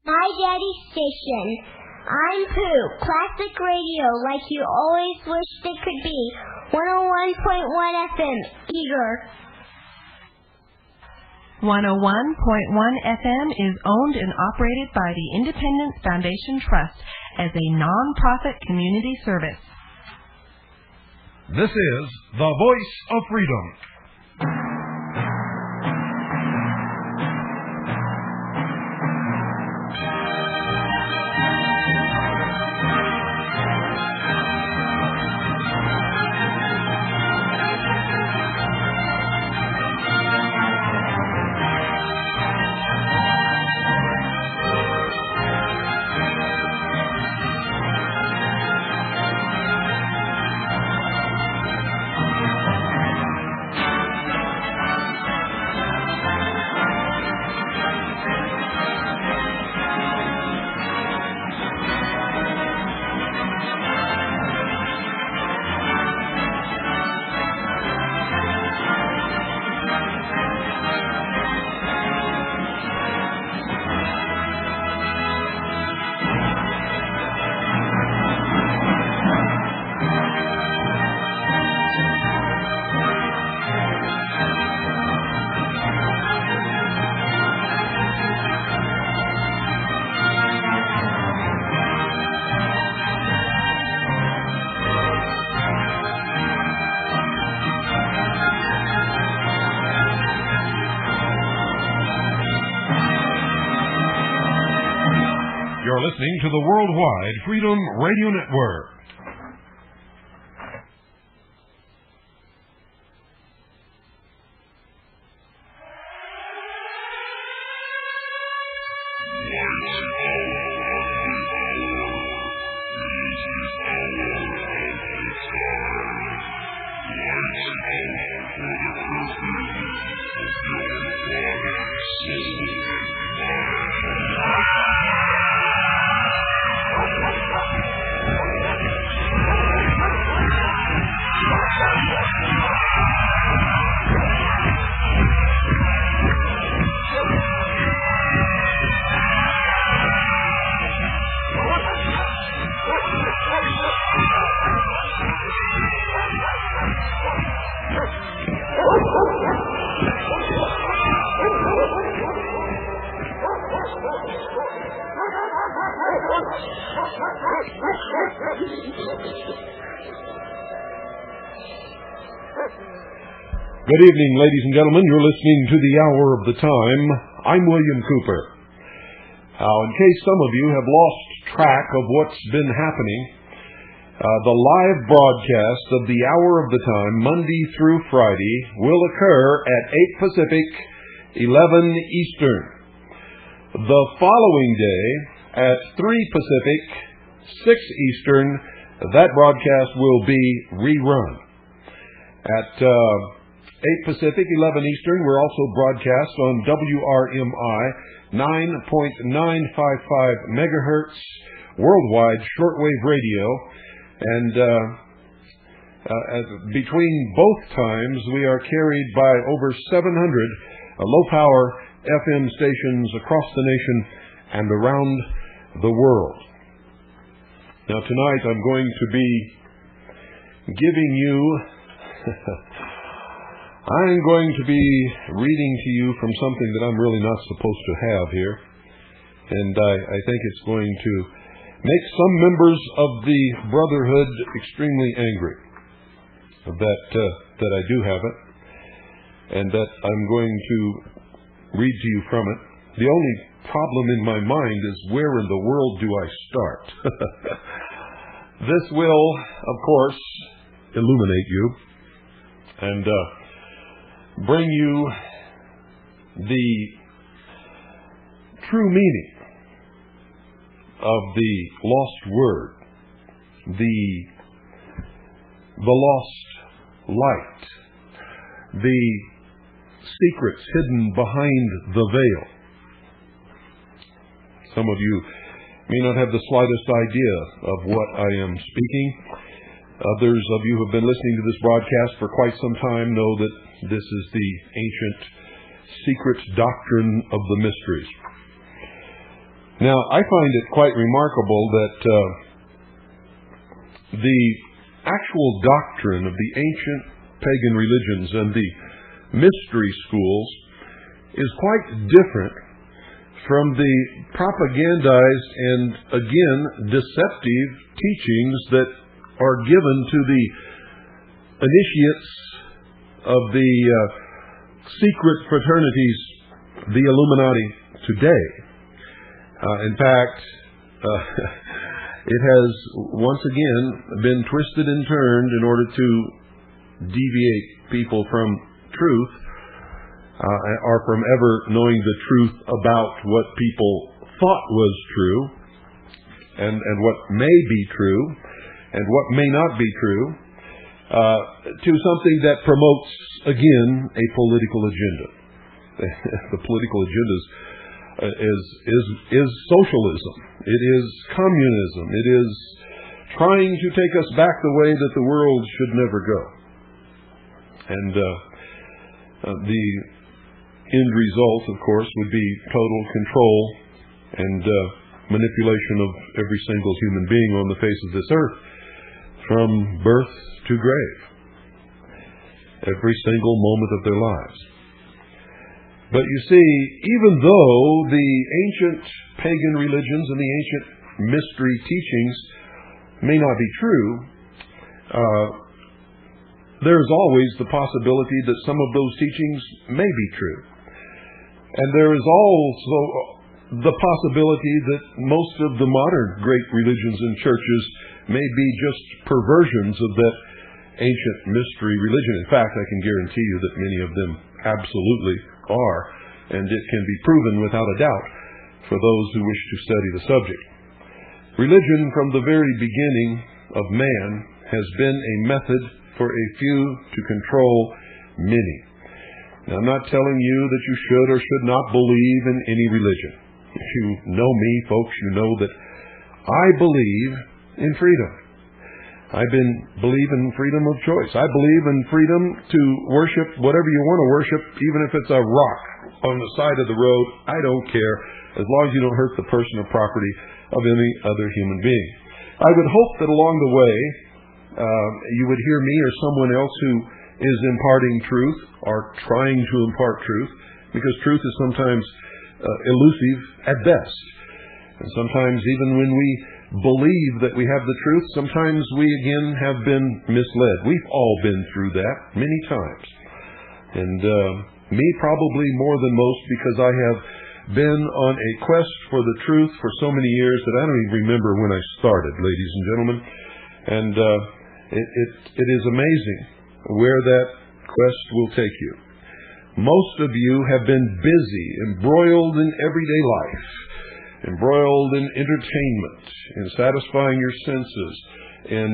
My Daddy's Station. I'm Pooh, classic radio like you always wished it could be. 101.1 FM, Eager. 101.1 FM is owned and operated by the Independence Foundation Trust as a non-profit community service. This is the Voice of Freedom. You're listening to the Worldwide Freedom Radio Network. Good evening, ladies and gentlemen. You're listening to the Hour of the Time. I'm William Cooper. In case some of you have lost track of what's been happening, the live broadcast of the Hour of the Time, Monday through Friday, will occur at 8 Pacific, 11 Eastern. The following day, at 3 Pacific, 6 Eastern, that broadcast will be rerun. At 8 Pacific, 11 Eastern, we're also broadcast on WRMI 9.955 megahertz worldwide shortwave radio. And between both times, we are carried by over 700 low-power FM stations across the nation and around the world. Now, tonight I'm going to be giving you I'm going to be reading to you from something that I'm really not supposed to have here. And I think it's going to make some members of the Brotherhood extremely angry that I do have it, and that I'm going to read to you from it. The only problem in my mind is, where in the world do I start? This will, of course, illuminate you and bring you the true meaning of the lost word, the lost light, the secrets hidden behind the veil. Some of you may not have the slightest idea of what I am speaking. Others of you who have been listening to this broadcast for quite some time know that this is the ancient secret doctrine of the mysteries. Now, I find it quite remarkable that the actual doctrine of the ancient pagan religions and the mystery schools is quite different from the propagandized and, again, deceptive teachings that are given to the initiates of the secret fraternities, the Illuminati, today. In fact, it has once again been twisted and turned in order to deviate people from truth, or from ever knowing the truth about what people thought was true, and what may be true, and what may not be true, to something that promotes, again, a political agenda. The political agenda is socialism. It is communism. It is trying to take us back the way that the world should never go. And the end result, of course, would be total control and manipulation of every single human being on the face of this earth, from birth to grave, every single moment of their lives. But you see, even though the ancient pagan religions and the ancient mystery teachings may not be true, there is always the possibility that some of those teachings may be true. And there is also the possibility that most of the modern great religions and churches may be just perversions of that ancient mystery religion. In fact, I can guarantee you that many of them absolutely are, and it can be proven without a doubt for those who wish to study the subject. Religion from the very beginning of man has been a method for a few to control many. Now, I'm not telling you that you should or should not believe in any religion. If you know me, folks, you know that I believe in freedom. I believe in freedom of choice. I believe in freedom to worship whatever you want to worship, even if it's a rock on the side of the road. I don't care, as long as you don't hurt the person or property of any other human being. I would hope that along the way you would hear me or someone else who is imparting truth or trying to impart truth, because truth is sometimes elusive at best. And sometimes even when we believe that we have the truth, sometimes we again have been misled. We've all been through that many times. And me probably more than most, because I have been on a quest for the truth for so many years that I don't even remember when I started, ladies and gentlemen. And it is amazing where that quest will take you. Most of you have been busy, embroiled in everyday life, embroiled in entertainment, in satisfying your senses, in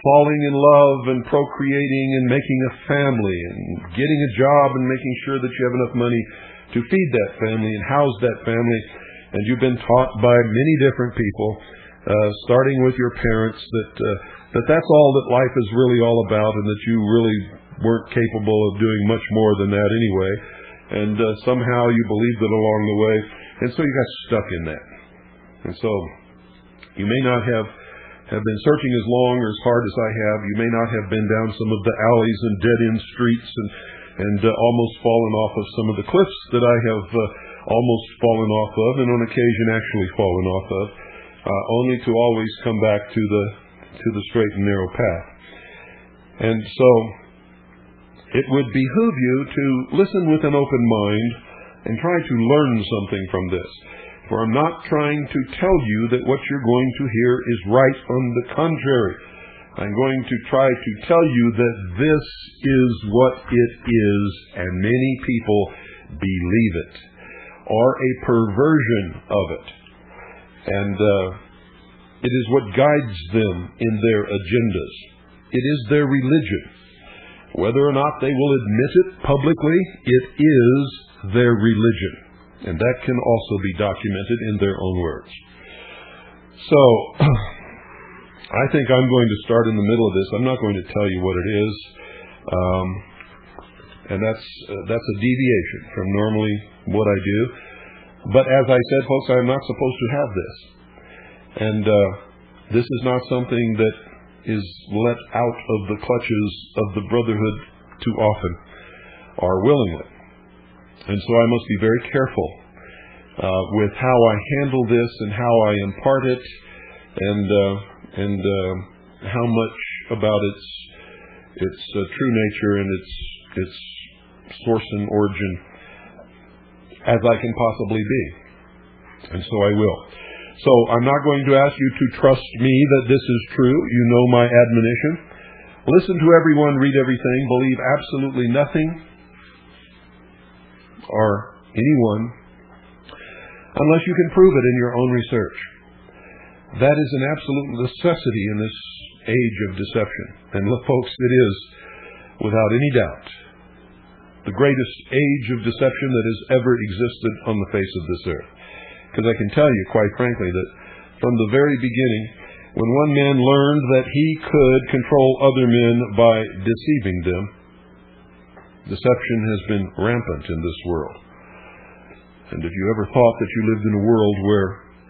falling in love and procreating and making a family and getting a job and making sure that you have enough money to feed that family and house that family. And you've been taught by many different people, starting with your parents, that that's all that life is really all about, and that you really weren't capable of doing much more than that anyway. And somehow you believed it along the way, and so you got stuck in that. And so you may not have been searching as long or as hard as I have. You may not have been down some of the alleys and dead-end streets and almost fallen off of some of the cliffs that I have almost fallen off of, and on occasion actually fallen off of, only to always come back to the straight and narrow path. And so it would behoove you to listen with an open mind and try to learn something from this. For I'm not trying to tell you that what you're going to hear is right. On the contrary, I'm going to try to tell you that this is what it is, and many people believe it, or a perversion of it. And it is what guides them in their agendas. It is their religion. Whether or not they will admit it publicly, it is their religion. And that can also be documented in their own words. So, I think I'm going to start in the middle of this. I'm not going to tell you what it is. And that's a deviation from normally what I do. But as I said, folks, I'm not supposed to have this. And this is not something that is let out of the clutches of the Brotherhood too often or willingly. And so I must be very careful with how I handle this and how I impart it and how much about its true nature and its source and origin as I can possibly be. And so I will. So I'm not going to ask you to trust me that this is true. You know my admonition. Listen to everyone, read everything, believe absolutely nothing or anyone unless you can prove it in your own research. That is an absolute necessity in this age of deception. And look, folks, it is, without any doubt, the greatest age of deception that has ever existed on the face of this earth. Because I can tell you, quite frankly, that from the very beginning, when one man learned that he could control other men by deceiving them, deception has been rampant in this world. And if you ever thought that you lived in a world where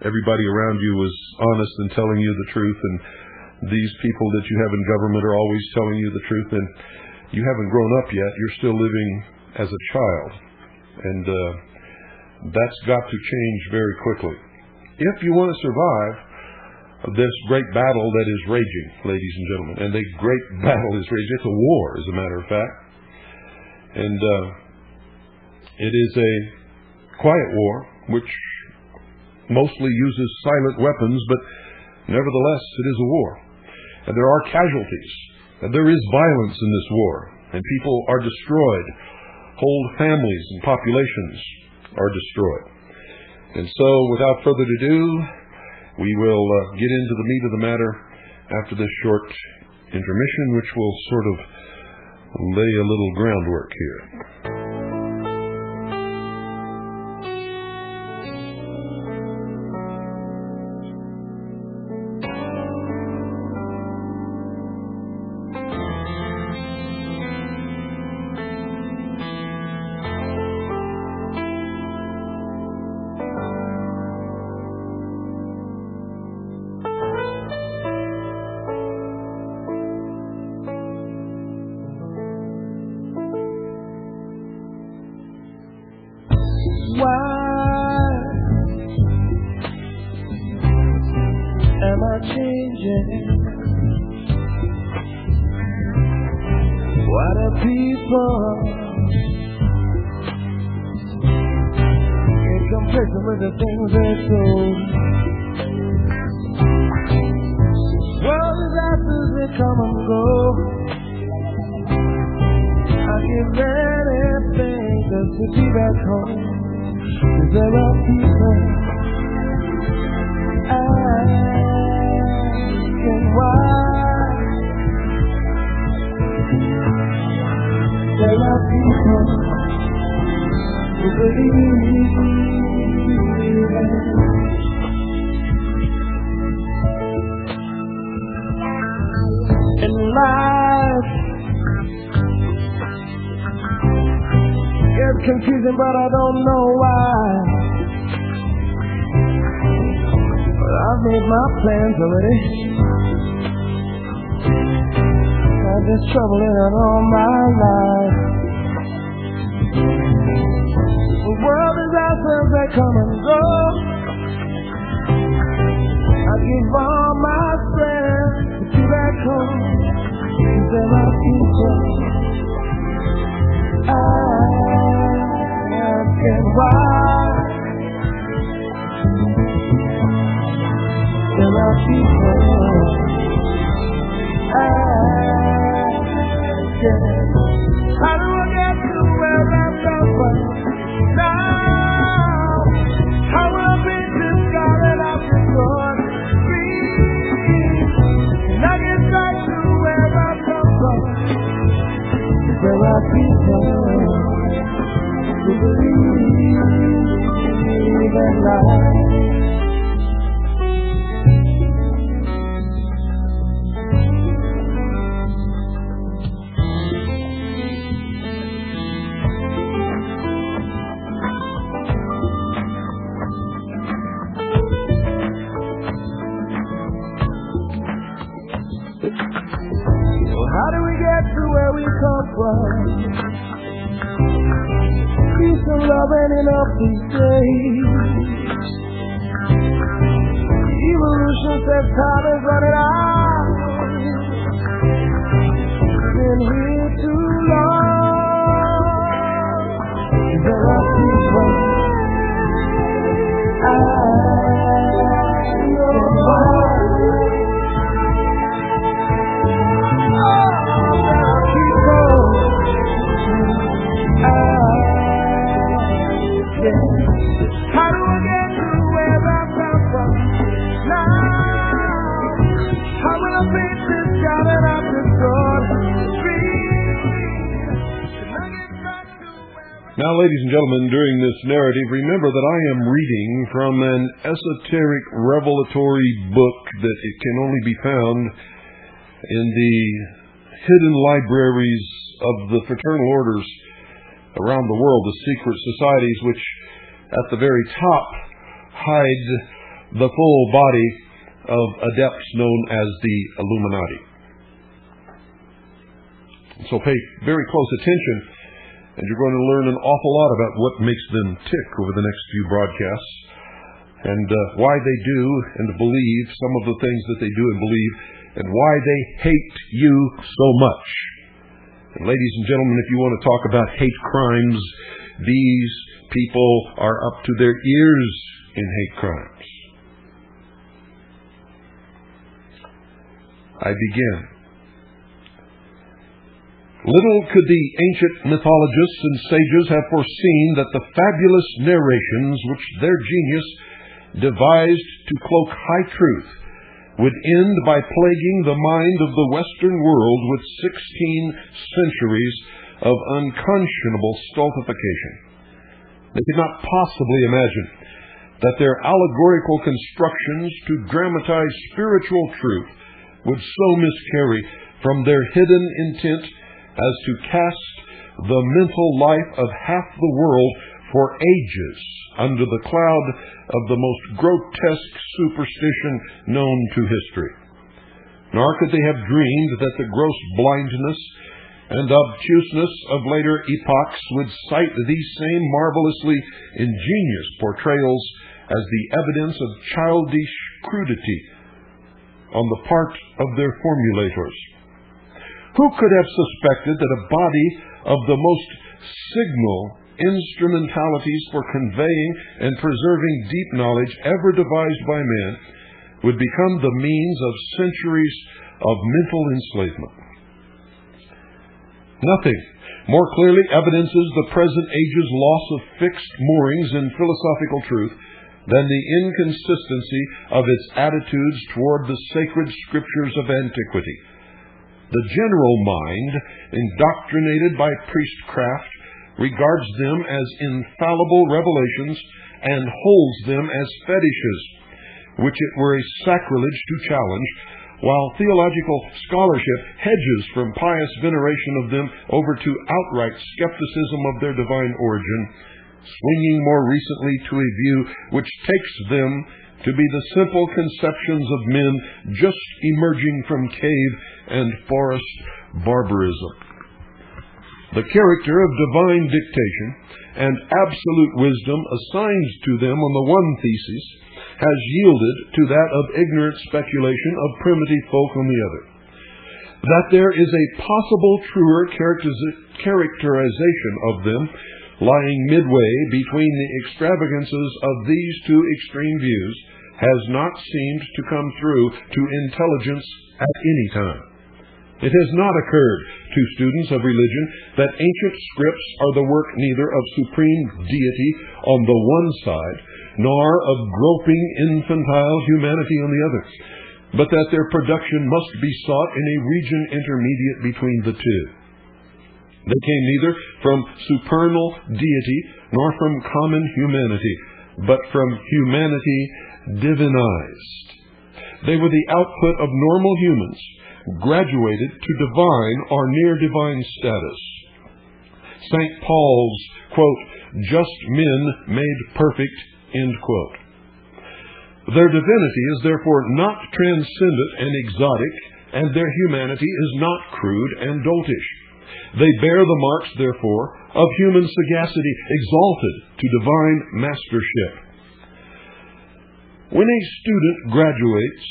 everybody around you was honest and telling you the truth, and these people that you have in government are always telling you the truth, then you haven't grown up yet. You're still living as a child. And that's got to change very quickly. If you want to survive this great battle that is raging, ladies and gentlemen, and the great battle is raging. It's a war, as a matter of fact. And it is a quiet war, which mostly uses silent weapons, but nevertheless, it is a war. And there are casualties, and there is violence in this war, and people are destroyed. Whole families and populations are destroyed. And so, without further ado, we will get into the meat of the matter after this short intermission, which will sort of lay a little groundwork here. Confusing, but I don't know why. But I've made my plans already. I've been struggling all my life. The world is ourselves that come and go. I give all my strength to be back home. There are people and why there are people how do I get to where I'm from now? How will I be discarded after God free? And I get back to where I come from. There are people who believe in life. come from. Peace and love ain't enough these days. Evolution says time is running out. Been here too long. There are people I know why. How do I get to where I come from now? How will I face this God and I'm destroyed? Now, ladies and gentlemen, during this narrative, remember that I am reading from an esoteric revelatory book that it can only be found in the hidden libraries of the fraternal orders around the world, the secret societies, which at the very top hide the full body of adepts known as the Illuminati. So pay very close attention, and you're going to learn an awful lot about what makes them tick over the next few broadcasts, and why they do and believe some of the things that they do and believe, and why they hate you so much. And ladies and gentlemen, if you want to talk about hate crimes, these people are up to their ears in hate crimes. I begin. Little could the ancient mythologists and sages have foreseen that the fabulous narrations which their genius devised to cloak high truth would end by plaguing the mind of the Western world with 16 centuries of unconscionable stultification. They could not possibly imagine that their allegorical constructions to dramatize spiritual truth would so miscarry from their hidden intent as to cast the mental life of half the world for ages under the cloud of the most grotesque superstition known to history. Nor could they have dreamed that the gross blindness and obtuseness of later epochs would cite these same marvelously ingenious portrayals as the evidence of childish crudity on the part of their formulators. Who could have suspected that a body of the most signal instrumentalities for conveying and preserving deep knowledge ever devised by man would become the means of centuries of mental enslavement? Nothing more clearly evidences the present age's loss of fixed moorings in philosophical truth than the inconsistency of its attitudes toward the sacred scriptures of antiquity. The general mind, indoctrinated by priestcraft, regards them as infallible revelations and holds them as fetishes, which it were a sacrilege to challenge, while theological scholarship hedges from pious veneration of them over to outright skepticism of their divine origin, swinging more recently to a view which takes them to be the simple conceptions of men just emerging from cave and forest barbarism. The character of divine dictation and absolute wisdom assigned to them on the one thesis has yielded to that of ignorant speculation of primitive folk on the other. That there is a possible truer characterization of them lying midway between the extravagances of these two extreme views has not seemed to come through to intelligence at any time. It has not occurred to students of religion that ancient scripts are the work neither of supreme deity on the one side, nor of groping infantile humanity on the other, but that their production must be sought in a region intermediate between the two. They came neither from supernal deity nor from common humanity, but from humanity divinized. They were the output of normal humans, graduated to divine or near divine status. St. Paul's, quote, just men made perfect, end quote. Their divinity is therefore not transcendent and exotic, and their humanity is not crude and doltish. They bear the marks, therefore, of human sagacity exalted to divine mastership. When a student graduates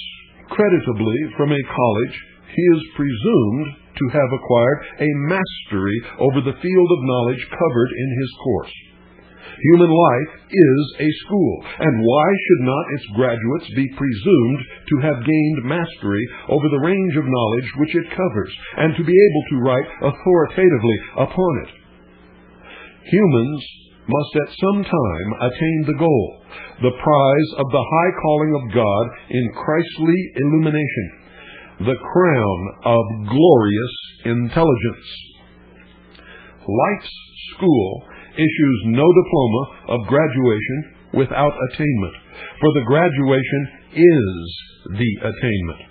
creditably from a college, he is presumed to have acquired a mastery over the field of knowledge covered in his course. Human life is a school, and why should not its graduates be presumed to have gained mastery over the range of knowledge which it covers, and to be able to write authoritatively upon it? Humans must at some time attain the goal, the prize of the high calling of God in Christly illumination, the crown of glorious intelligence. Life's school issues no diploma of graduation without attainment, for the graduation is the attainment.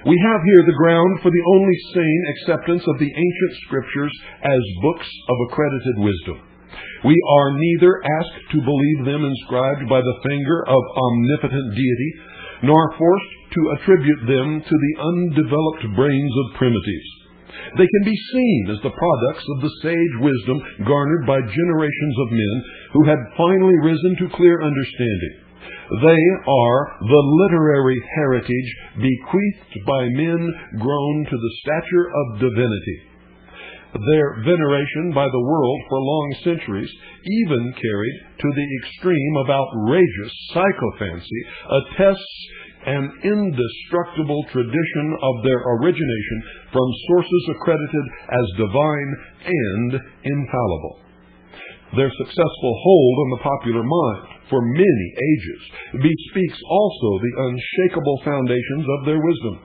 We have here the ground for the only sane acceptance of the ancient scriptures as books of accredited wisdom. We are neither asked to believe them inscribed by the finger of omnipotent deity, nor forced to attribute them to the undeveloped brains of primitives. They can be seen as the products of the sage wisdom garnered by generations of men who had finally risen to clear understanding. They are the literary heritage bequeathed by men grown to the stature of divinity. Their veneration by the world for long centuries, even carried to the extreme of outrageous sycophancy, attests an indestructible tradition of their origination from sources accredited as divine and infallible. Their successful hold on the popular mind for many ages bespeaks also the unshakable foundations of their wisdom.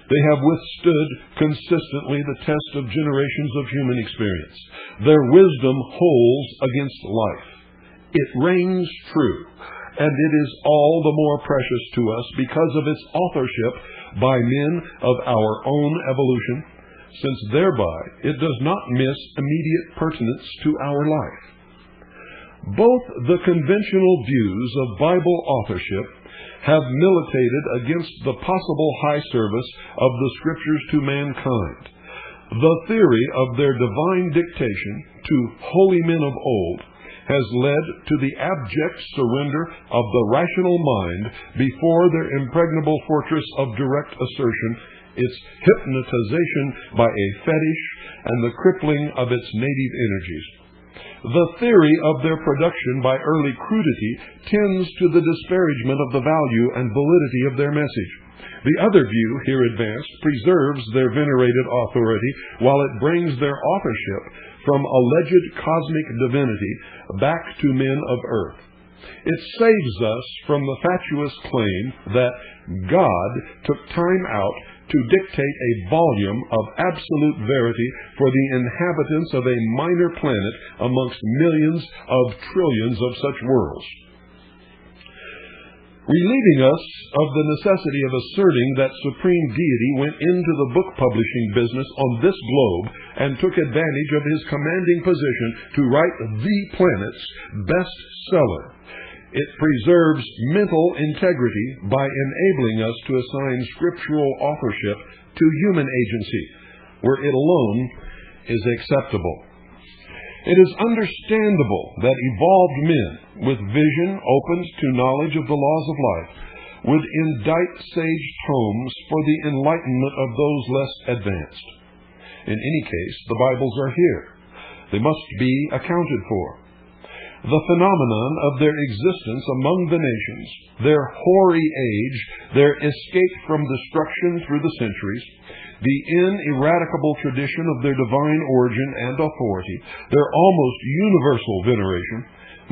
They have withstood consistently the test of generations of human experience. Their wisdom holds against life. It reigns true, and it is all the more precious to us because of its authorship by men of our own evolution, since thereby it does not miss immediate pertinence to our life. Both the conventional views of Bible authorship have militated against the possible high service of the Scriptures to mankind. The theory of their divine dictation to holy men of old has led to the abject surrender of the rational mind before their impregnable fortress of direct assertion, its hypnotization by a fetish, and the crippling of its native energies. The theory of their production by early crudity tends to the disparagement of the value and validity of their message. The other view here advanced preserves their venerated authority, while it brings their authorship from alleged cosmic divinity back to men of earth. It saves us from the fatuous claim that God took time out to dictate a volume of absolute verity for the inhabitants of a minor planet amongst millions of trillions of such worlds. Relieving us of the necessity of asserting that supreme deity went into the book publishing business on this globe and took advantage of his commanding position to write the planet's bestseller, it preserves mental integrity by enabling us to assign scriptural authorship to human agency, where it alone is acceptable. It is understandable that evolved men with vision opened to knowledge of the laws of life would indite sage tomes for the enlightenment of those less advanced. In any case, the Bibles are here. They must be accounted for. The phenomenon of their existence among the nations, their hoary age, their escape from destruction through the centuries, the ineradicable tradition of their divine origin and authority, their almost universal veneration,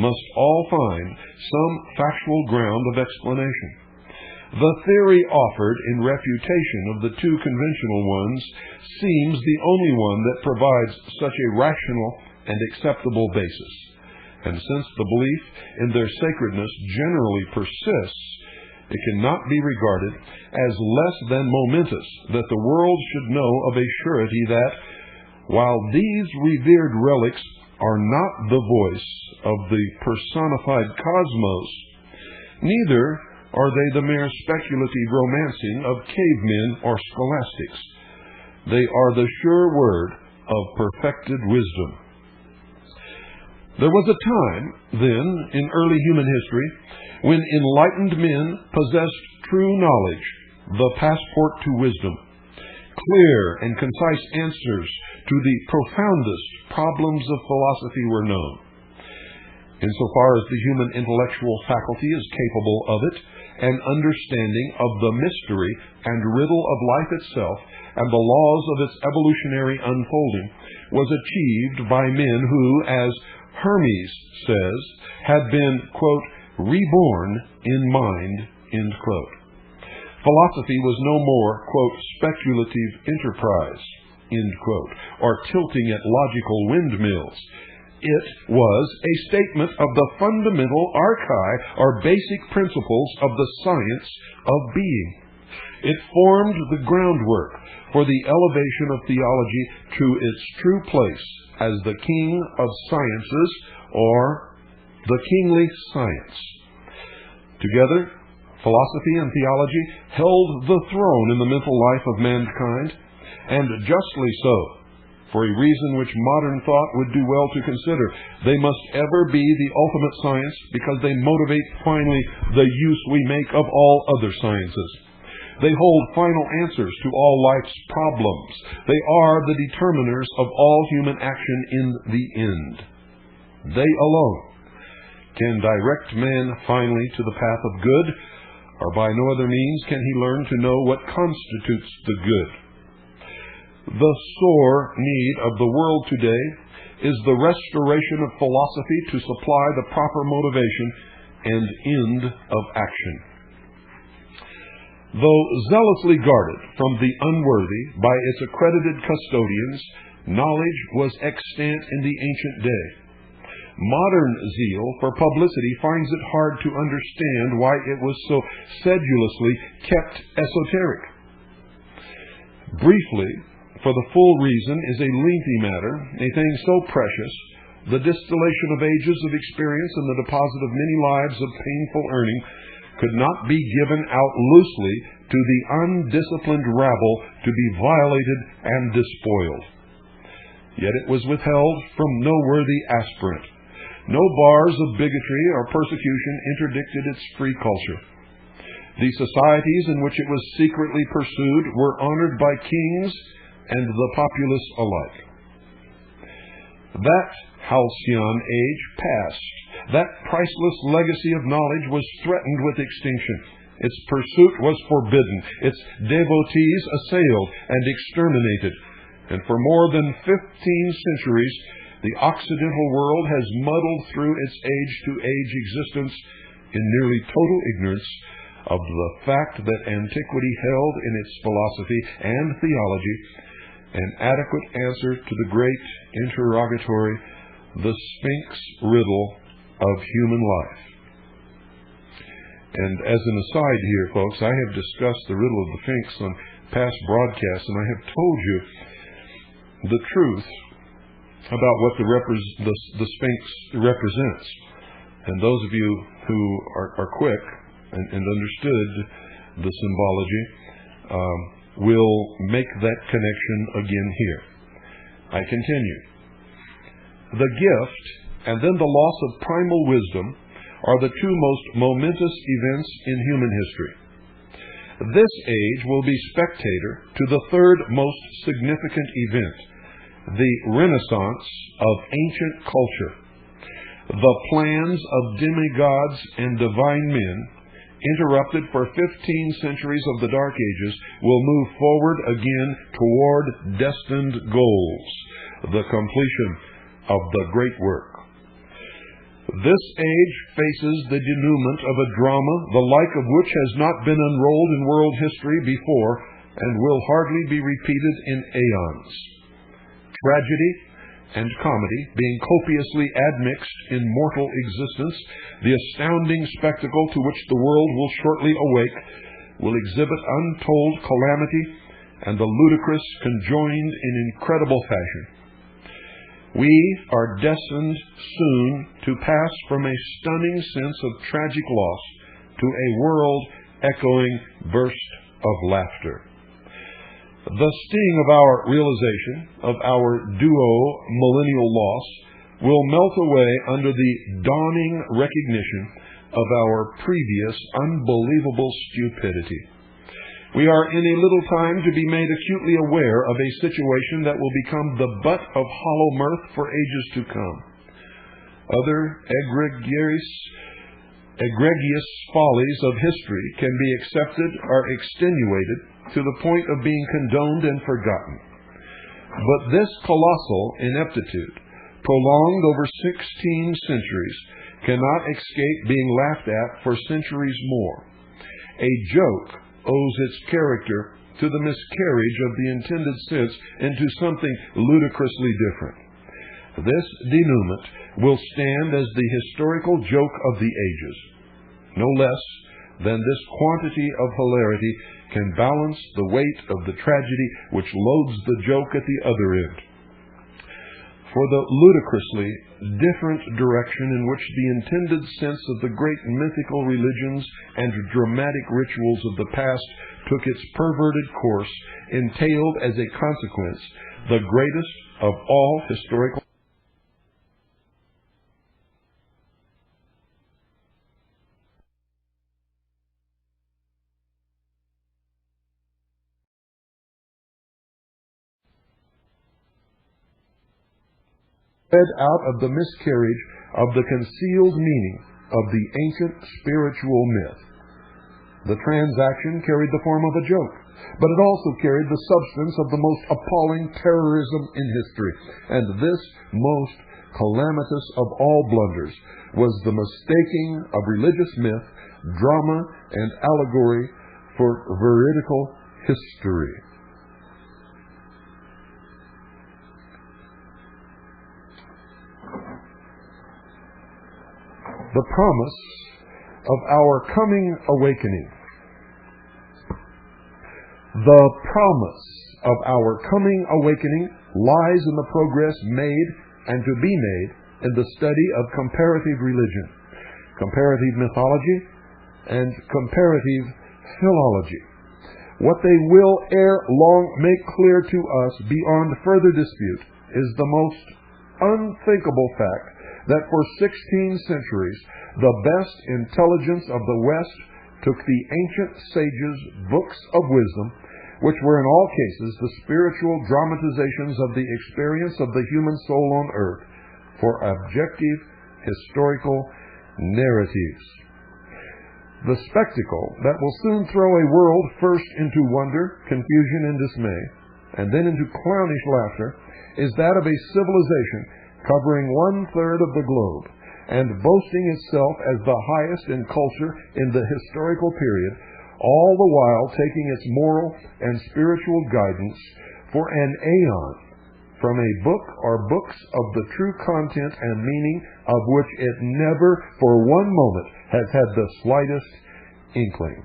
must all find some factual ground of explanation. The theory offered in refutation of the two conventional ones seems the only one that provides such a rational and acceptable basis. And since the belief in their sacredness generally persists, it cannot be regarded as less than momentous that the world should know of a surety that, while these revered relics are not the voice of the personified cosmos, neither are they the mere speculative romancing of cavemen or scholastics. They are the sure word of perfected wisdom. There was a time, then, in early human history, when enlightened men possessed true knowledge, the passport to wisdom. Clear and concise answers to the profoundest problems of philosophy were known. Insofar as the human intellectual faculty is capable of it, an understanding of the mystery and riddle of life itself and the laws of its evolutionary unfolding was achieved by men who, as Hermes says, had been, quote, reborn in mind, end quote. Philosophy was no more, quote, speculative enterprise, end quote, or tilting at logical windmills. It was a statement of the fundamental archai, or basic principles of the science of being. It formed the groundwork for the elevation of theology to its true place as the king of sciences, or the kingly science. Together, philosophy and theology held the throne in the mental life of mankind, and justly so, for a reason which modern thought would do well to consider. They must ever be the ultimate science because they motivate finally the use we make of all other sciences. They hold final answers to all life's problems. They are the determiners of all human action in the end. They alone can direct man finally to the path of good, or by no other means can he learn to know what constitutes the good. The sore need of the world today is the restoration of philosophy to supply the proper motivation and end of action. Though zealously guarded from the unworthy by its accredited custodians, knowledge was extant in the ancient day. Modern zeal for publicity finds it hard to understand why it was so sedulously kept esoteric. Briefly, for the full reason is a lengthy matter, a thing so precious, the distillation of ages of experience and the deposit of many lives of painful earning could not be given out loosely to the undisciplined rabble to be violated and despoiled. Yet it was withheld from no worthy aspirant. No bars of bigotry or persecution interdicted its free culture. The societies in which it was secretly pursued were honored by kings and the populace alike. That halcyon age passed. That priceless legacy of knowledge was threatened with extinction. Its pursuit was forbidden, its devotees assailed and exterminated. And for more than 15 centuries, the Occidental world has muddled through its age-to-age existence in nearly total ignorance of the fact that antiquity held in its philosophy and theology an adequate answer to the great interrogatory, the Sphinx riddle of human life. And as an aside here, folks, I have discussed the riddle of the Sphinx on past broadcasts, and I have told you the truth about what the Sphinx represents. And those of you who are quick and understood the symbology will make that connection again here. I continue. The gift and then the loss of primal wisdom are the two most momentous events in human history. This age will be spectator to the third most significant event, the renaissance of ancient culture. The plans of demigods and divine men, interrupted for 15 centuries of the Dark Ages, will move forward again toward destined goals, the completion of the great work. This age faces the denouement of a drama the like of which has not been unrolled in world history before and will hardly be repeated in aeons. Tragedy and comedy being copiously admixed in mortal existence, the astounding spectacle to which the world will shortly awake will exhibit untold calamity and the ludicrous conjoined in incredible fashion. We are destined soon to pass from a stunning sense of tragic loss to a world-echoing burst of laughter. The sting of our realization of our duo millennial loss will melt away under the dawning recognition of our previous unbelievable stupidity. We are in a little time to be made acutely aware of a situation that will become the butt of hollow mirth for ages to come. Other egregious follies of history can be accepted or extenuated to the point of being condoned and forgotten. But this colossal ineptitude, prolonged over 16 centuries, cannot escape being laughed at for centuries more. A joke owes its character to the miscarriage of the intended sense into something ludicrously different. This denouement will stand as the historical joke of the ages. No less than this quantity of hilarity can balance the weight of the tragedy which loads the joke at the other end. For the ludicrously different direction in which the intended sense of the great mythical religions and dramatic rituals of the past took its perverted course entailed as a consequence the greatest of all historical out of the miscarriage of the concealed meaning of the ancient spiritual myth. The transaction carried the form of a joke, but it also carried the substance of the most appalling terrorism in history. And this most calamitous of all blunders was the mistaking of religious myth, drama, and allegory for veridical history. The promise of our coming awakening. The promise of our coming awakening lies in the progress made and to be made in the study of comparative religion, comparative mythology, and comparative philology. What they will ere long make clear to us beyond further dispute is the most unthinkable fact that for 16 centuries the best intelligence of the West took the ancient sages' books of wisdom, which were in all cases the spiritual dramatizations of the experience of the human soul on earth, for objective historical narratives. The spectacle that will soon throw a world first into wonder, confusion, and dismay, and then into clownish laughter, is that of a civilization covering 1/3 of the globe, and boasting itself as the highest in culture in the historical period, all the while taking its moral and spiritual guidance for an aeon from a book or books of the true content and meaning of which it never for one moment has had the slightest inkling.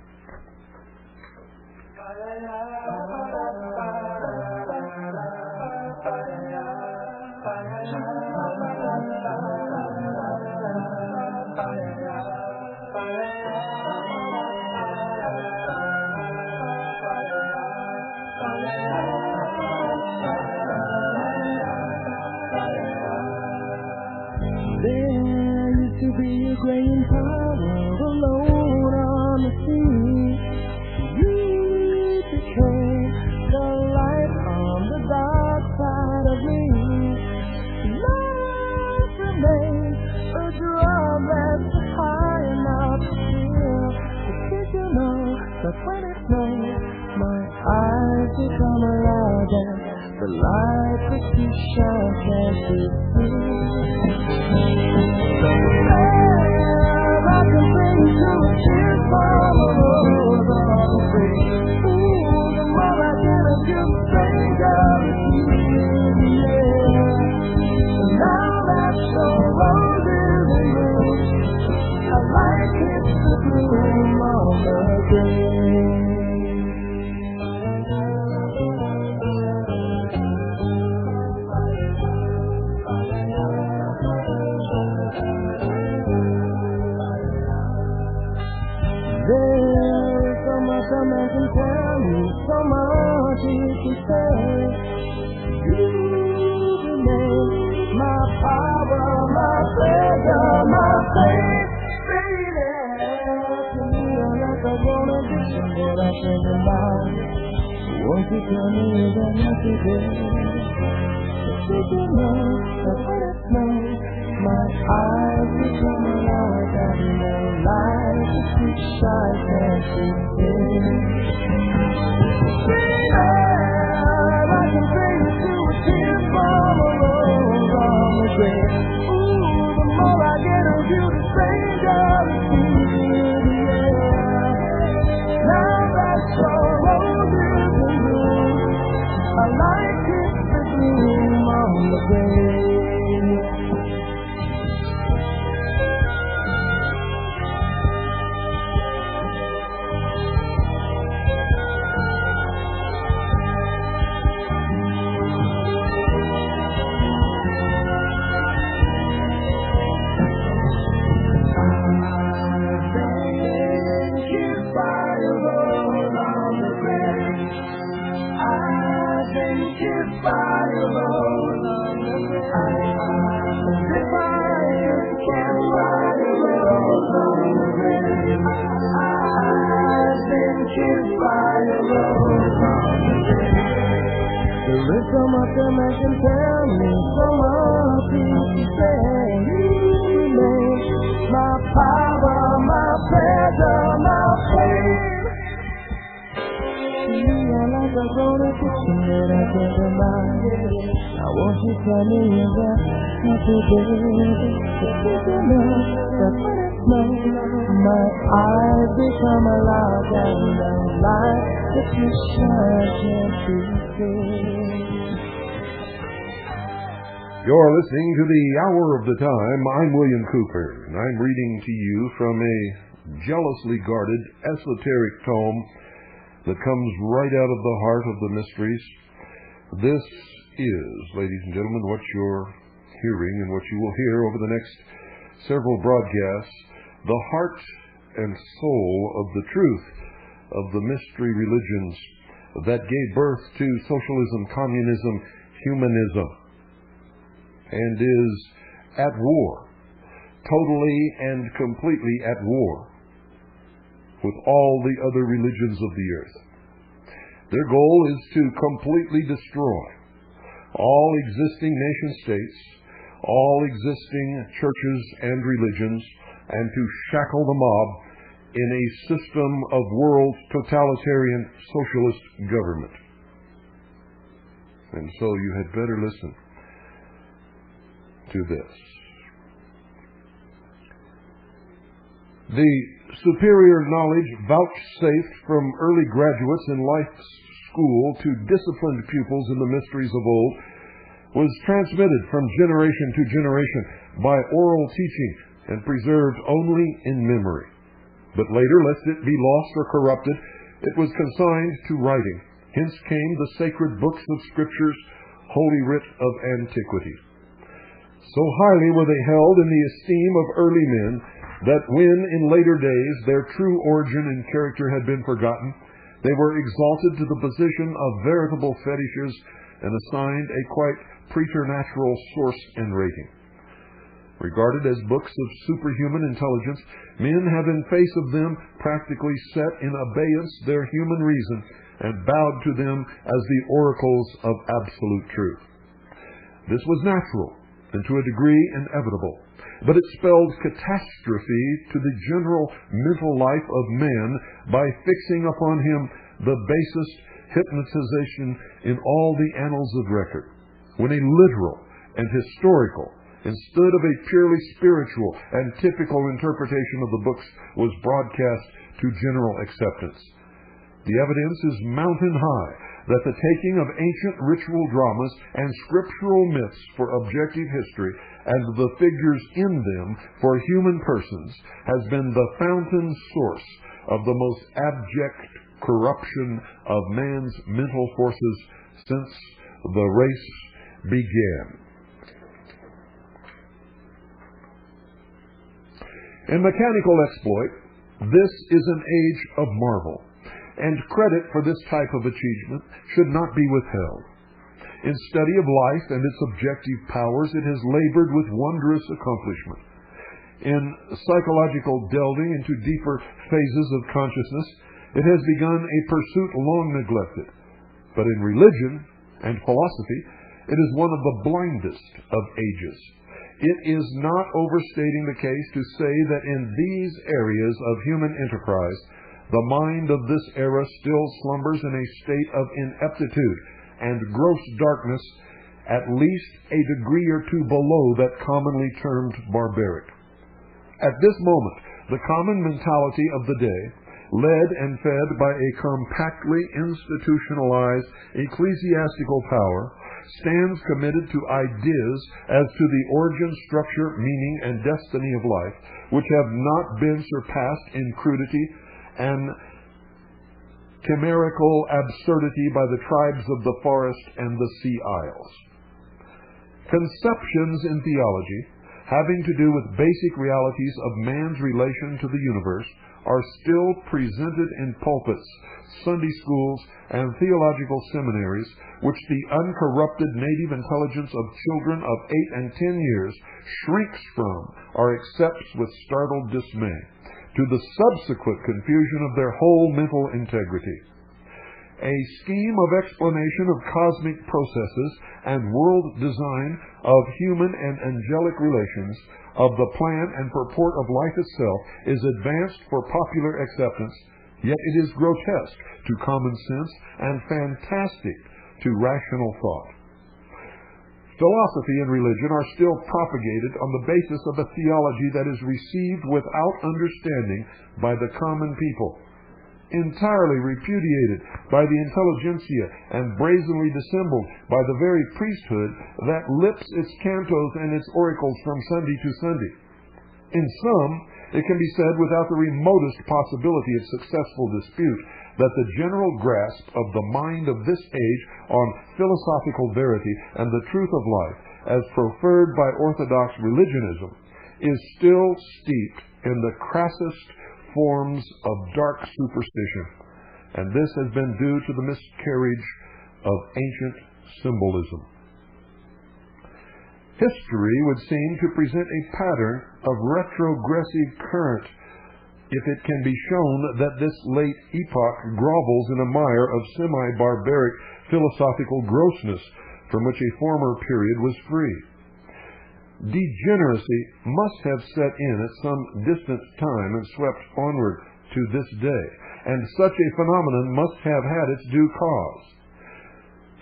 a man can tell me so much he can say. You remain my power, my pleasure, my faith. Baby, to me you're like a grown addiction that I can't deny. Won't you tell me that not today? Did you know that when it snows, my eyes become alive and the light is too shy, can't you see? I can bring you to a tear from a rose on the grave. Ooh, the more I get of you, the stranger it seems in the air. Now that your roses in bloom, I like it to bloom on the grave. There is so much a man can tell me, so much he can say. You remain my power, my pleasure, my faith. To me, I like a grown addiction that I can't deny. Now won't you tell me that not today? Did you know that when it snows, my eyes become alive and the light that you shine can't be seen. You're listening to the Hour of the Time. I'm William Cooper, and I'm reading to you from a jealously guarded, esoteric tome that comes right out of the heart of the mysteries. This is, ladies and gentlemen, what you're hearing and what you will hear over the next several broadcasts, the heart and soul of the truth of the mystery religions that gave birth to socialism, communism, humanism, and is at war, totally and completely at war with all the other religions of the earth. Their goal is to completely destroy all existing nation states, all existing churches and religions, and to shackle the mob in a system of world totalitarian socialist government. And so you had better listen to this. The superior knowledge vouchsafed from early graduates in life's school to disciplined pupils in the mysteries of old was transmitted from generation to generation by oral teaching and preserved only in memory. But later, lest it be lost or corrupted, it was consigned to writing. Hence came the sacred books of Scriptures, holy writ of antiquity. So highly were they held in the esteem of early men that when in later days their true origin and character had been forgotten, they were exalted to the position of veritable fetishes and assigned a quite preternatural source and rating. Regarded as books of superhuman intelligence, men have in face of them practically set in abeyance their human reason and bowed to them as the oracles of absolute truth. This was natural and to a degree inevitable, but it spelled catastrophe to the general mental life of man by fixing upon him the basest hypnotization in all the annals of record, when a literal and historical instead of a purely spiritual and typical interpretation of the books was broadcast to general acceptance. The evidence is mountain high that the taking of ancient ritual dramas and scriptural myths for objective history and the figures in them for human persons has been the fountain source of the most abject corruption of man's mental forces since the race began. In mechanical exploit, this is an age of marvel. and credit for this type of achievement should not be withheld. In study of life and its objective powers, it has labored with wondrous accomplishment. In psychological delving into deeper phases of consciousness, it has begun a pursuit long neglected. But in religion and philosophy, it is one of the blindest of ages. It is not overstating the case to say that in these areas of human enterprise, the mind of this era still slumbers in a state of ineptitude and gross darkness, at least a degree or two below that commonly termed barbaric. At this moment, the common mentality of the day, led and fed by a compactly institutionalized ecclesiastical power, stands committed to ideas as to the origin, structure, meaning, and destiny of life, which have not been surpassed in crudity and chimerical absurdity by the tribes of the forest and the sea isles. Conceptions in theology, having to do with basic realities of man's relation to the universe, are still presented in pulpits, Sunday schools, and theological seminaries, which the uncorrupted native intelligence of children of 8 and 10 years shrinks from or accepts with startled dismay, to the subsequent confusion of their whole mental integrity. A scheme of explanation of cosmic processes and world design, of human and angelic relations, of the plan and purport of life itself, is advanced for popular acceptance, yet it is grotesque to common sense and fantastic to rational thought. Philosophy and religion are still propagated on the basis of a theology that is received without understanding by the common people, entirely repudiated by the intelligentsia, and brazenly dissembled by the very priesthood that lips its cantos and its oracles from Sunday to Sunday. In sum, it can be said without the remotest possibility of successful dispute that the general grasp of the mind of this age on philosophical verity and the truth of life, as proffered by orthodox religionism, is still steeped in the crassest forms of dark superstition, and this has been due to the miscarriage of ancient symbolism. History would seem to present a pattern of retrogressive current if it can be shown that this late epoch grovels in a mire of semi-barbaric philosophical grossness from which a former period was free. Degeneracy must have set in at some distant time and swept onward to this day, and such a phenomenon must have had its due cause.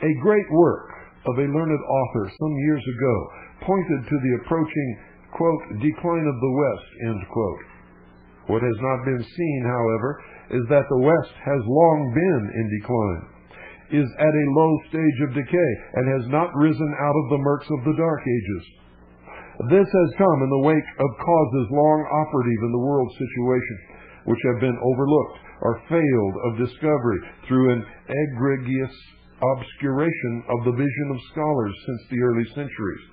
A great work of a learned author some years ago pointed to the approaching, quote, decline of the West, end quote. What has not been seen, however, is that the West has long been in decline, is at a low stage of decay, and has not risen out of the murks of the Dark Ages. This has come in the wake of causes long operative in the world situation, which have been overlooked or failed of discovery through an egregious obscuration of the vision of scholars since the early centuries.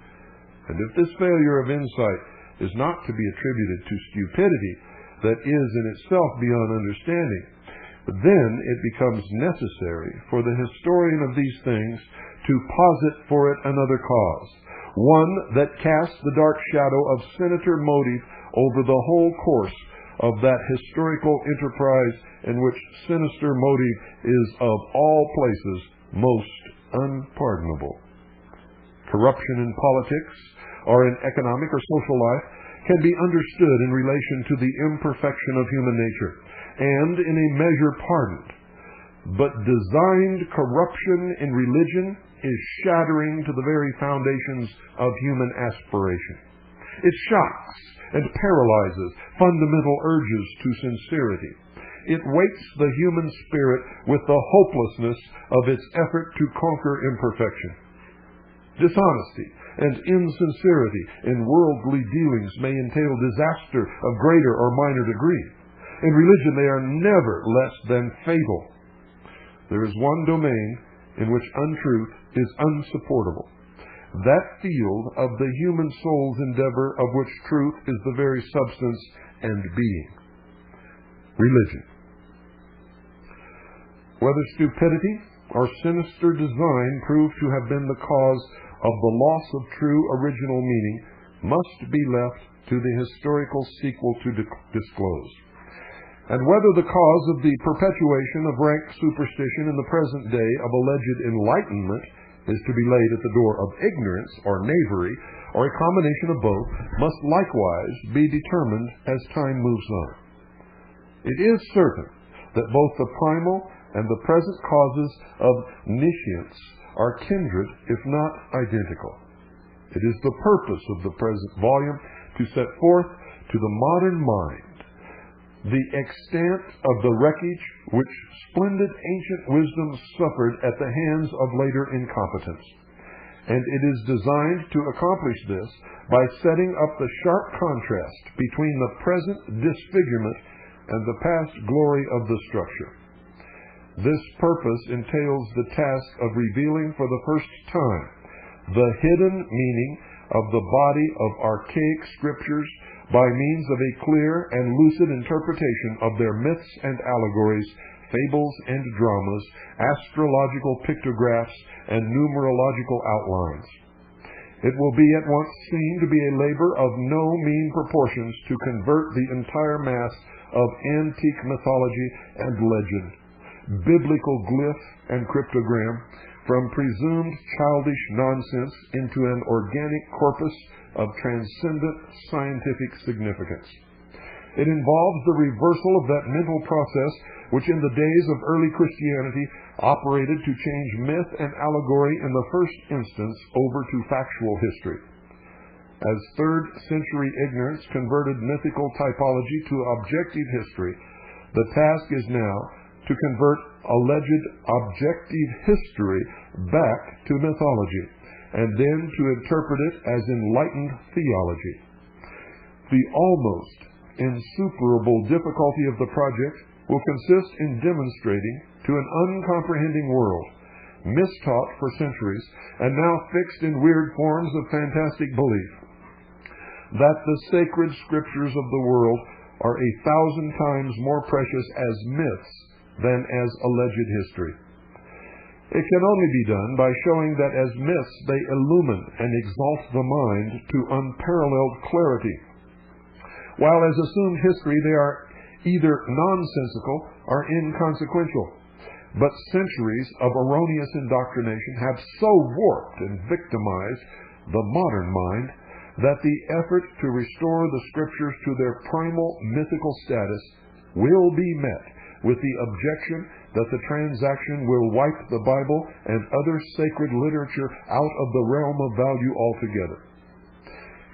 And if this failure of insight is not to be attributed to stupidity that is in itself beyond understanding, then it becomes necessary for the historian of these things to posit for it another cause, one that casts the dark shadow of sinister motive over the whole course of that historical enterprise in which sinister motive is of all places most unpardonable. Corruption in politics or in economic or social life can be understood in relation to the imperfection of human nature, and in a measure pardoned. But designed corruption in religion is shattering to the very foundations of human aspiration. It shocks and paralyzes fundamental urges to sincerity. It weights the human spirit with the hopelessness of its effort to conquer imperfection. Dishonesty and insincerity in worldly dealings may entail disaster of greater or minor degree. In religion, they are never less than fatal. There is one domain in which untruth is unsupportable, that field of the human soul's endeavor of which truth is the very substance and being: religion. whether stupidity or sinister design prove to have been the cause of the loss of true original meaning must be left to the historical sequel to disclose. And whether the cause of the perpetuation of rank superstition in the present day of alleged enlightenment is to be laid at the door of ignorance or knavery, or a combination of both, must likewise be determined as time moves on. It is certain that both the primal and the present causes of nescience are kindred, if not identical. It is the purpose of the present volume to set forth to the modern mind the extent of the wreckage which splendid ancient wisdom suffered at the hands of later incompetence. And it is designed to accomplish this by setting up the sharp contrast between the present disfigurement and the past glory of the structure. This purpose entails the task of revealing for the first time the hidden meaning of the body of archaic scriptures by means of a clear and lucid interpretation of their myths and allegories, fables and dramas, astrological pictographs, and numerological outlines. It will be at once seen to be a labor of no mean proportions to convert the entire mass of antique mythology and legend, biblical glyph and cryptogram, from presumed childish nonsense into an organic corpus of transcendent scientific significance. It involves the reversal of that mental process which in the days of early Christianity operated to change myth and allegory in the first instance over to factual history. As 3rd century ignorance converted mythical typology to objective history, the task is now to convert alleged objective history back to mythology, and then to interpret it as enlightened theology. The almost insuperable difficulty of the project will consist in demonstrating to an uncomprehending world, mistaught for centuries, and now fixed in weird forms of fantastic belief, that the sacred scriptures of the world are 1,000 times more precious as myths than as alleged history. It can only be done by showing that as myths they illumine and exalt the mind to unparalleled clarity, while as assumed history they are either nonsensical or inconsequential. But centuries of erroneous indoctrination have so warped and victimized the modern mind that the effort to restore the scriptures to their primal mythical status will be met with the objection that the transaction will wipe the Bible and other sacred literature out of the realm of value altogether.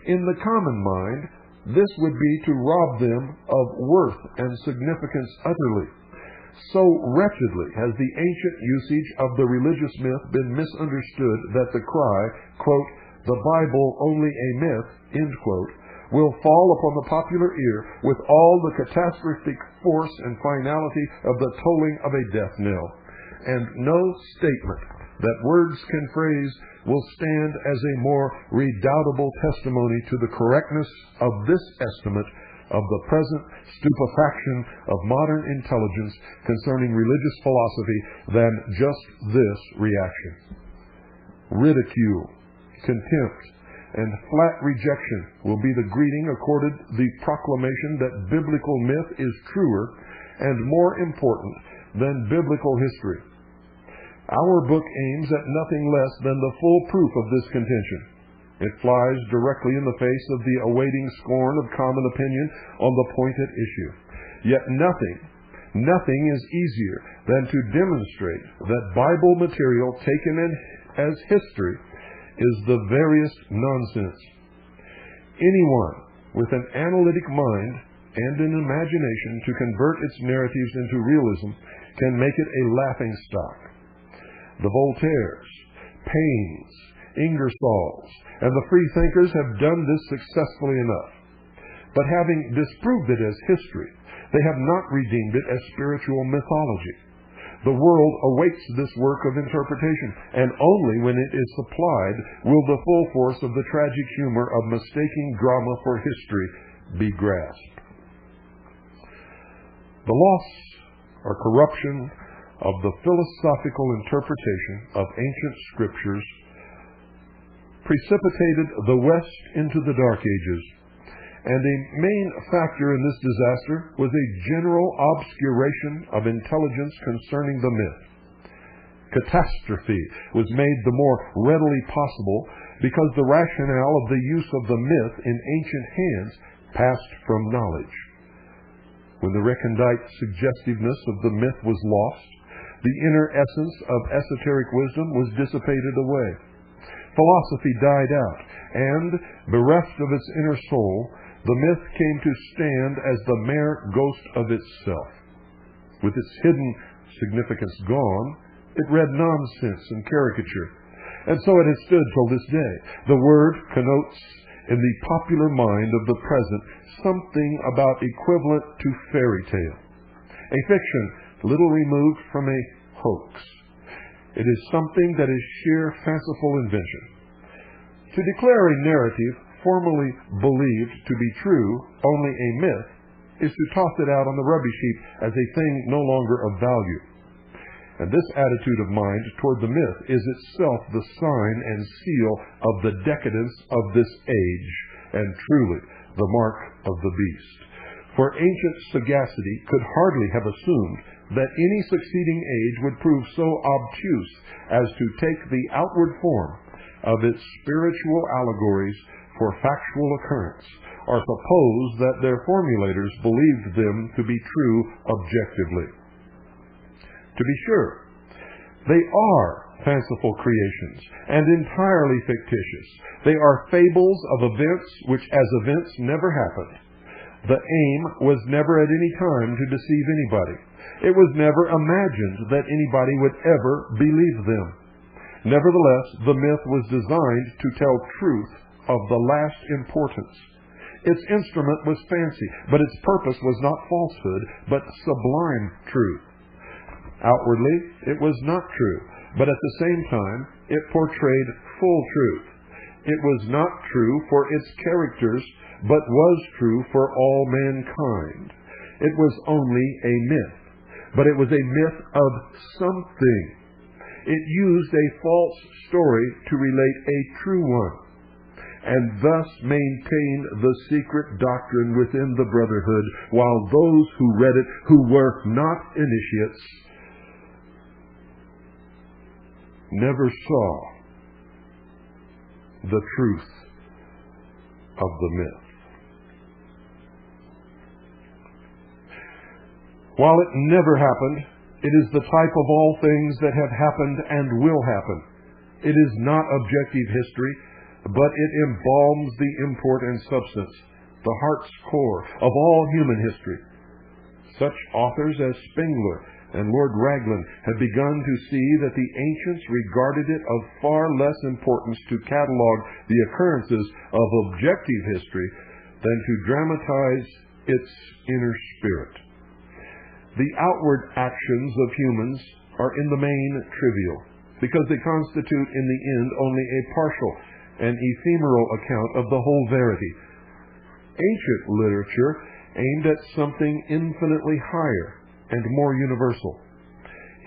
In the common mind, this would be to rob them of worth and significance utterly. So wretchedly has the ancient usage of the religious myth been misunderstood that the cry, quote, "the Bible only a myth," end quote, will fall upon the popular ear with all the catastrophic force and finality of the tolling of a death knell, and no statement that words can phrase will stand as a more redoubtable testimony to the correctness of this estimate of the present stupefaction of modern intelligence concerning religious philosophy than just this reaction. Ridicule, contempt, and flat rejection will be the greeting accorded the proclamation that biblical myth is truer and more important than biblical history. Our book aims at nothing less than the full proof of this contention. It flies directly in the face of the awaiting scorn of common opinion on the point at issue. Yet nothing is easier than to demonstrate that Bible material taken as history is the veriest nonsense. Anyone with an analytic mind and an imagination to convert its narratives into realism can make it a laughing stock. The Voltaires, Paines, Ingersolls, and the freethinkers have done this successfully enough. But having disproved it as history, they have not redeemed it as spiritual mythology. The world awaits this work of interpretation, and only when it is supplied will the full force of the tragic humor of mistaking drama for history be grasped. The loss or corruption of the philosophical interpretation of ancient scriptures precipitated the West into the Dark Ages, and a main factor in this disaster was a general obscuration of intelligence concerning the myth. Catastrophe was made the more readily possible because the rationale of the use of the myth in ancient hands passed from knowledge. When the recondite suggestiveness of the myth was lost, the inner essence of esoteric wisdom was dissipated away. Philosophy died out, and, bereft of its inner soul, the myth came to stand as the mere ghost of itself. With its hidden significance gone, it read nonsense and caricature, and so it has stood till this day. The word connotes in the popular mind of the present something about equivalent to fairy tale, a fiction little removed from a hoax. It is something that is sheer fanciful invention. To declare a narrative formerly believed to be true only a myth is to toss it out on the rubbish heap as a thing no longer of value. And this attitude of mind toward the myth is itself the sign and seal of the decadence of this age, and truly the mark of the beast. For ancient sagacity could hardly have assumed that any succeeding age would prove so obtuse as to take the outward form of its spiritual allegories for factual occurrence, or suppose that their formulators believed them to be true objectively. To be sure, they are fanciful creations and entirely fictitious. They are fables of events which as events never happened. The aim was never at any time to deceive anybody. It was never imagined that anybody would ever believe them. Nevertheless, the myth was designed to tell truth of the last importance. Its instrument was fancy, but its purpose was not falsehood, but sublime truth. Outwardly, it was not true, but at the same time, it portrayed full truth. It was not true for its characters, but was true for all mankind. It was only a myth, but it was a myth of something. It used a false story to relate a true one, and thus maintained the secret doctrine within the brotherhood, while those who read it, who were not initiates, never saw the truth of the myth. While it never happened, it is the type of all things that have happened and will happen. It is not objective history, but it embalms the import and substance, the heart's core of all human history. Such authors as Spengler and Lord Raglan have begun to see that the ancients regarded it of far less importance to catalog the occurrences of objective history than to dramatize its inner spirit. The outward actions of humans are in the main trivial, because they constitute in the end only a partial and ephemeral account of the whole verity. Ancient literature aimed at something infinitely higher and more universal.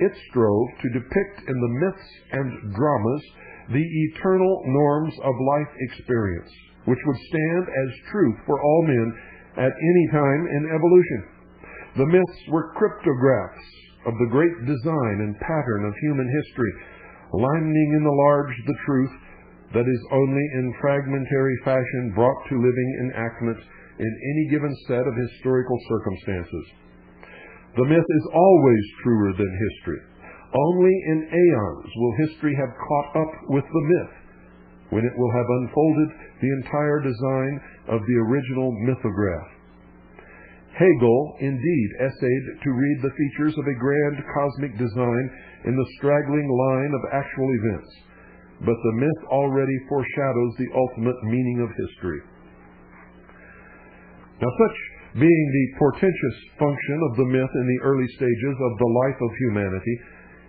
It strove to depict in the myths and dramas the eternal norms of life experience, which would stand as truth for all men at any time in evolution. The myths were cryptographs of the great design and pattern of human history, lining in the large the truth that is only in fragmentary fashion brought to living enactment in any given set of historical circumstances. The myth is always truer than history. Only in aeons will history have caught up with the myth, when it will have unfolded the entire design of the original mythograph. Hegel indeed essayed to read the features of a grand cosmic design in the straggling line of actual events, but the myth already foreshadows the ultimate meaning of history. Now, such being the portentous function of the myth in the early stages of the life of humanity,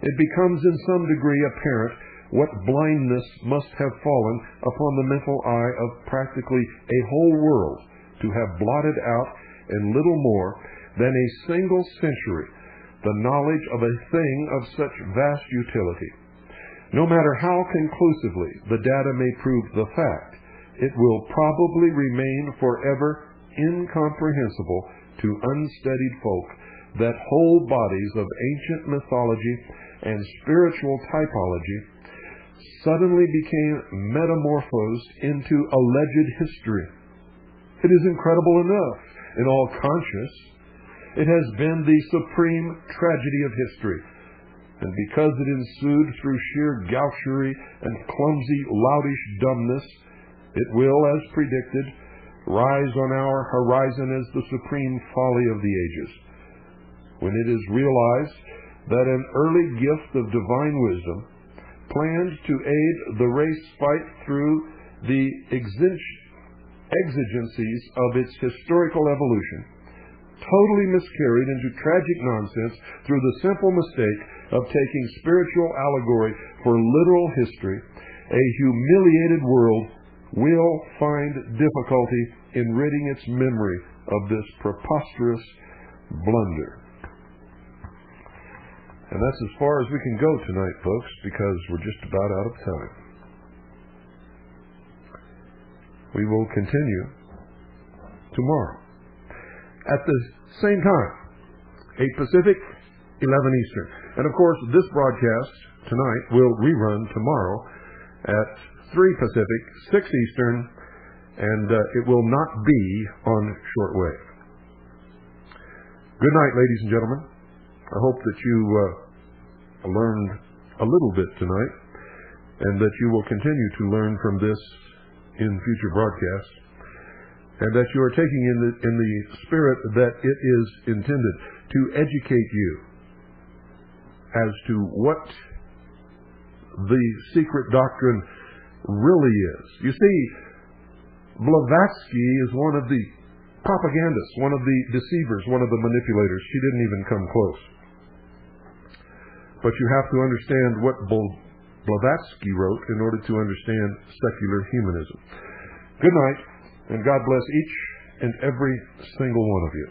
it becomes in some degree apparent what blindness must have fallen upon the mental eye of practically a whole world to have blotted out in little more than a single century the knowledge of a thing of such vast utility. No matter how conclusively the data may prove the fact, it will probably remain forever incomprehensible to unstudied folk that whole bodies of ancient mythology and spiritual typology suddenly became metamorphosed into alleged history. It is incredible enough in all conscience. It has been the supreme tragedy of history, and because it ensued through sheer gaucherie and clumsy, loutish dumbness, it will, as predicted, rise on our horizon as the supreme folly of the ages. When it is realized that an early gift of divine wisdom planned to aid the race fight through the exigencies of its historical evolution, totally miscarried into tragic nonsense through the simple mistake of taking spiritual allegory for literal history, a humiliated world will find difficulty in ridding its memory of this preposterous blunder. And that's as far as we can go tonight, folks, because we're just about out of time. We will continue tomorrow at the same time, 8 Pacific, 11 Eastern. And of course, this broadcast tonight will rerun tomorrow at 3 Pacific, 6 Eastern, and it will not be on shortwave. Good night, ladies and gentlemen. I hope that you learned a little bit tonight, and that you will continue to learn from this in future broadcasts, and that you are taking in the spirit that it is intended to educate you as to what the secret doctrine really is. You see, Blavatsky is one of the propagandists, one of the deceivers, one of the manipulators. She didn't even come close. But you have to understand what Blavatsky wrote in order to understand secular humanism. Good night, and God bless each and every single one of you.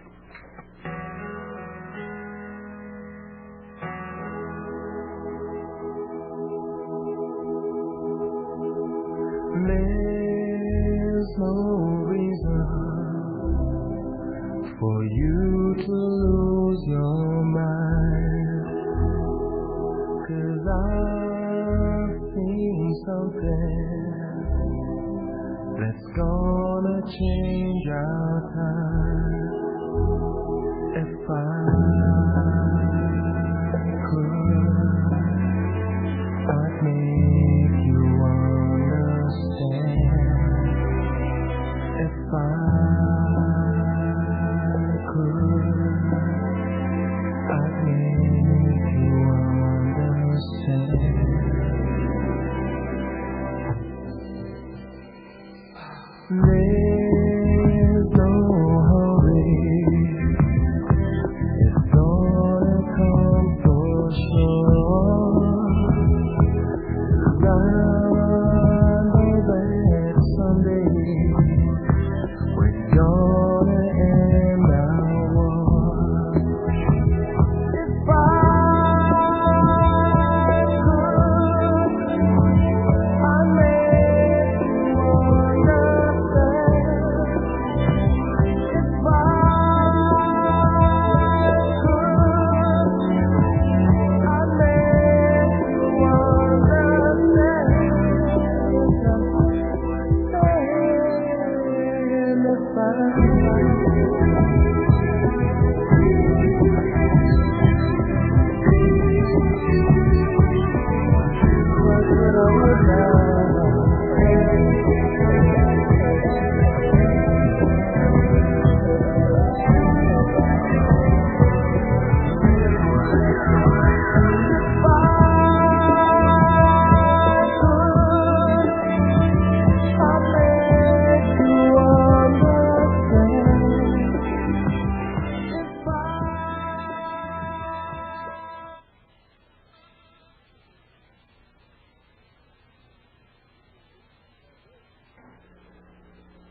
There's no reason for you to lose your mind, 'cause I've seen something that's gonna change our time. If I could, I'd make you understand. If I could, I'd make you understand. There's no hurry, it's gonna come for sure. I know that someday we're gonna end our war. If I could, I'd make you understand. If I could, I'd make you understand. And if I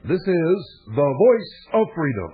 This is the Voice of Freedom.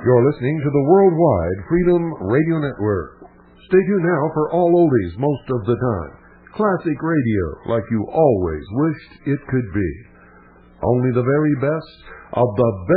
You're listening to the Worldwide Freedom Radio Network. Stay tuned now for all oldies most of the time. Classic radio like you always wished it could be. Only the very best of the best.